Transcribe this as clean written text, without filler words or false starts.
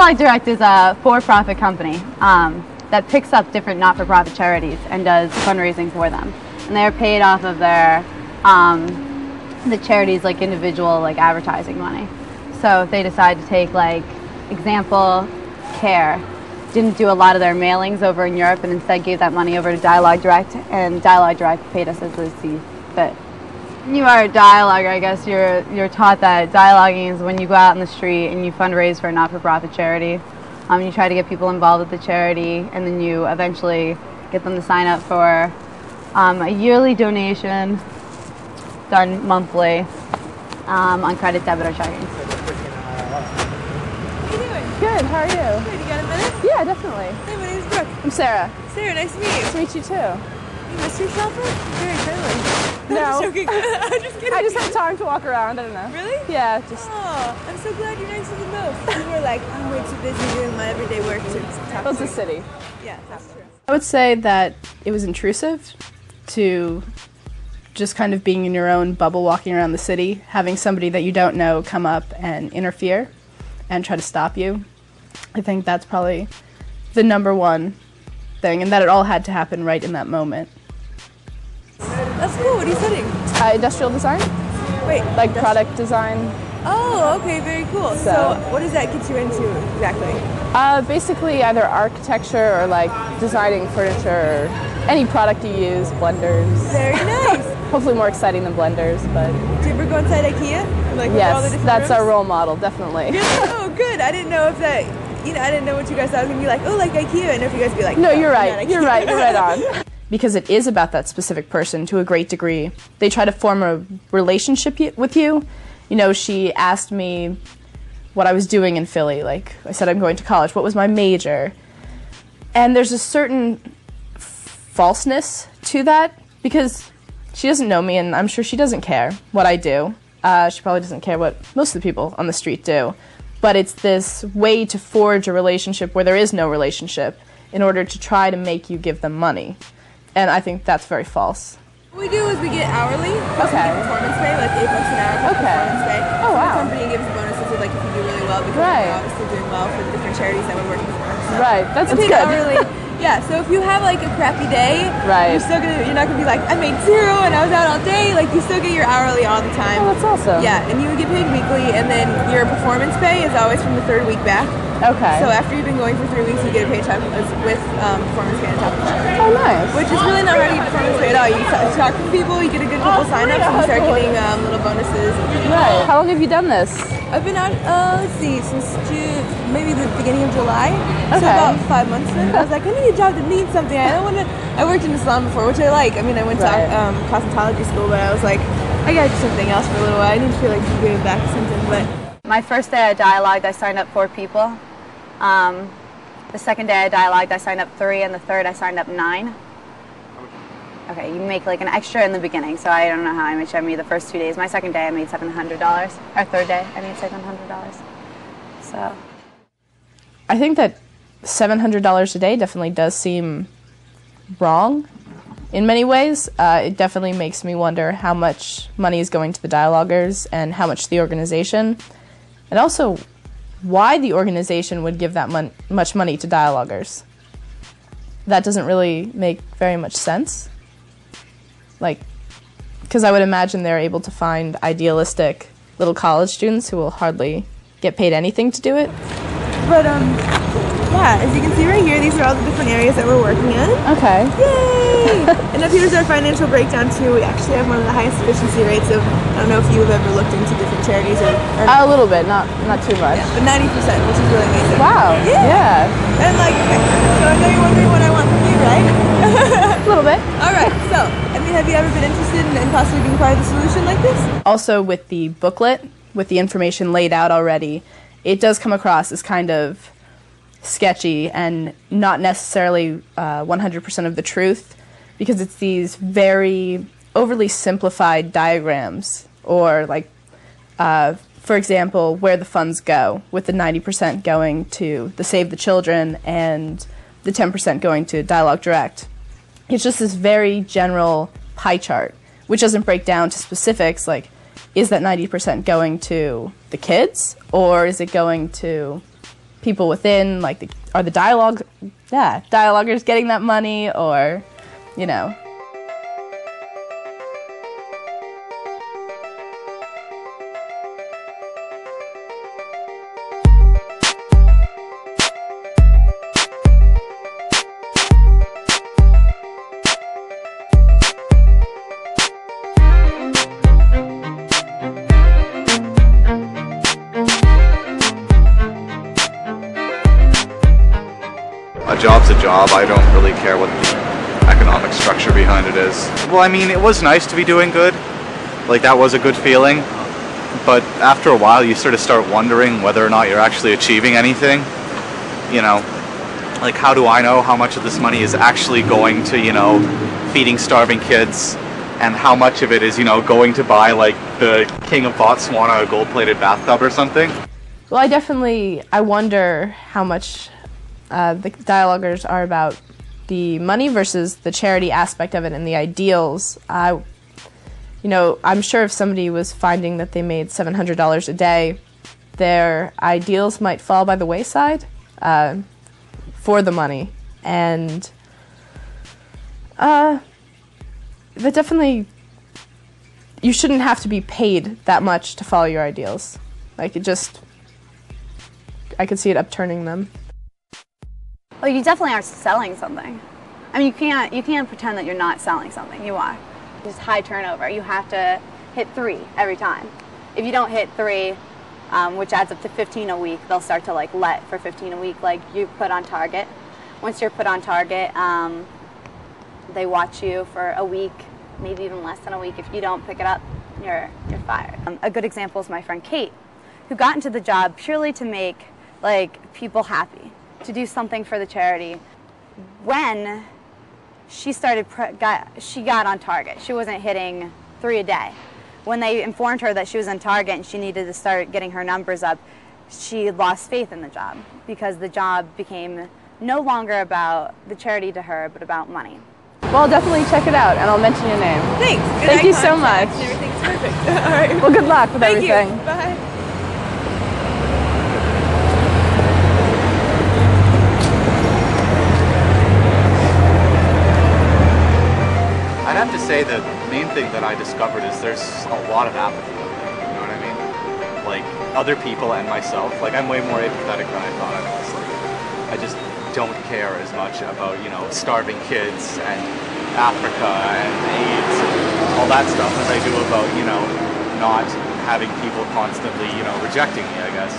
DialogueDirect is a for-profit company that picks up different not-for-profit charities and does fundraising for them. And they're paid off of their the charities like individual like advertising money. So if they decide to take like example Care didn't do a lot of their mailings over in Europe and instead gave that money over to DialogueDirect, and DialogueDirect paid us as they see fit. When you are a dialoguer, I guess you're taught that dialoguing is when you go out in the street and you fundraise for a not-for-profit charity. You try to get people involved with the charity, and then you eventually get them to sign up for a yearly donation done monthly on credit, debit, or checking. Good, how are you? Good, you got a minute? Yeah, definitely. Hey, my name's Brooke. I'm Sarah. Sarah, nice to meet you. Nice to meet you too. You missed yourself? Very friendly. No. I'm just joking. I'm just kidding. I just had time to walk around, I don't know. Really? Yeah, just... Oh, I'm so glad you're nicer than most. You were like, I'm way too busy doing my everyday work to talk Well, it's to a you. city. Yeah, that's true. I would say that it was intrusive to just kind of being in your own bubble, walking around the city, having somebody that you don't know come up and interfere and try to stop you. I think that's probably the #1 thing, and that it all had to happen right in that moment. That's cool. What are you studying? Industrial design? Wait. Like product design. Oh, okay. Very cool. So what does that get you into exactly? Basically either architecture or like designing furniture or any product you use, blenders. Very nice. Hopefully more exciting than blenders, but... Do you ever go inside IKEA? Like, yes, all the different that's rooms? our role model, definitely. Oh, good. I didn't know if that... I didn't know what you guys thought. I was going to be like, oh, like IKEA. And if you guys would be like, no, you're right. not You're right. You're right on. Because it is about that specific person to a great degree. They try to form a relationship with you. You know, she asked me what I was doing in Philly. Like, I said I'm going to college. What was my major? And there's a certain falseness to that because she doesn't know me, and I'm sure she doesn't care what I do. She probably doesn't care what most of the people on the street do. But it's this way to forge a relationship where there is no relationship in order to try to make you give them money. And I think that's very false. What we do is we get hourly. Okay. We get performance pay, like $8 an hour for performance pay. Oh, wow. The company gives bonuses if, like, if you do really well because we're obviously doing well for the different charities that we're working for. So Right, that's I good. paid hourly. Yeah, so if you have like a crappy day, you're not gonna be like, I made 0 and I was out all day. Like, you still get your hourly all the time. Oh, that's awesome. Yeah, and you would get paid weekly, and then your performance pay is always from the 3rd week back. Okay. So after you've been going for 3 weeks, you get a paycheck with performance pay on top of that. Oh, nice. Which is really not hard to get performance pay at all. You talk to people, you get a good couple sign-ups, and you start getting little bonuses. Right. How long have you done this? I've been out, let's see, since June, maybe the beginning of July. Okay. So about 5 months then. I was like, I need a job that means something. I don't want to. I worked in a salon before, which I like. I mean, I went to cosmetology school, but I was like, I gotta do something else for a little while. I need to feel like I'm giving back to something. But my first day at Dialogue, I signed up 4 people. The second day at Dialogue, I signed up 3, and the third, I signed up 9. Okay, you make like an extra in the beginning, so I don't know how I made the first 2 days. My second day, I made $700. Or third day, I made $700. So I think that $700 a day definitely does seem wrong in many ways. It definitely makes me wonder how much money is going to the dialoguers and how much to the organization, and also why the organization would give that much money to dialoguers. That doesn't really make very much sense. Like, because I would imagine they're able to find idealistic little college students who will hardly get paid anything to do it. But, yeah, as you can see right here, these are all the different areas that we're working in. Okay. Yay! And up here's our financial breakdown, too. We actually have one of the highest efficiency rates of, I don't know if you've ever looked into different charities or A little bit, not too much. yeah, but 90%, which is really amazing. Wow. Yeah. And, like, okay, so I know you're wondering what I want from you, right? A little bit. All right, so, I mean, have you ever been interested in possibly being part of the solution like this? Also, with the booklet, with the information laid out already, it does come across as kind of sketchy and not necessarily 100% of the truth, because it's these very overly simplified diagrams, or like, for example, where the funds go, with the 90% going to the Save the Children and the 10% going to DialogueDirect. It's just this very general pie chart, which doesn't break down to specifics, like, is that 90% going to the kids, or is it going to people within, like, are the dialoguers getting that money, or, you know. A job's a job. I don't really care what the economic structure behind it is. Well, I mean, it was nice to be doing good. Like, that was a good feeling. But after a while, you sort of start wondering whether or not you're actually achieving anything. You know, like, how do I know how much of this money is actually going to, you know, feeding starving kids, and how much of it is, you know, going to buy, like, the King of Botswana a gold-plated bathtub or something? Well, I wonder how much the dialoguers are about the money versus the charity aspect of it and the ideals. You know, I'm sure if somebody was finding that they made $700 a day, their ideals might fall by the wayside for the money. And that definitely, you shouldn't have to be paid that much to follow your ideals. Like, I could see it upturning them. Well, you definitely are selling something. I mean, you can't pretend that you're not selling something. You are. It's high turnover. You have to hit 3 every time. If you don't hit 3, which adds up to 15 a week, they'll start to, like, let for 15 a week, like, you put on target. Once you're put on target, they watch you for a week, maybe even less than a week. If you don't pick it up, you're fired. A good example is my friend Kate, who got into the job purely to make, like, people happy, to do something for the charity. When she got on target, she wasn't hitting 3 a day. When they informed her that she was on target and she needed to start getting her numbers up, she lost faith in the job, because the job became no longer about the charity to her, but about money. Well, definitely check it out, and I'll mention your name. Thanks. Thank you so much. Everything's perfect. All right. Well, good luck with Thank everything. you. Bye. I'd have to say the main thing that I discovered is there's a lot of apathy out there, you know what I mean? Like, other people and myself, like, I'm way more apathetic than I thought I was. Like, I just don't care as much about, you know, starving kids and Africa and AIDS and all that stuff as I do about, you know, not having people constantly, you know, rejecting me, I guess.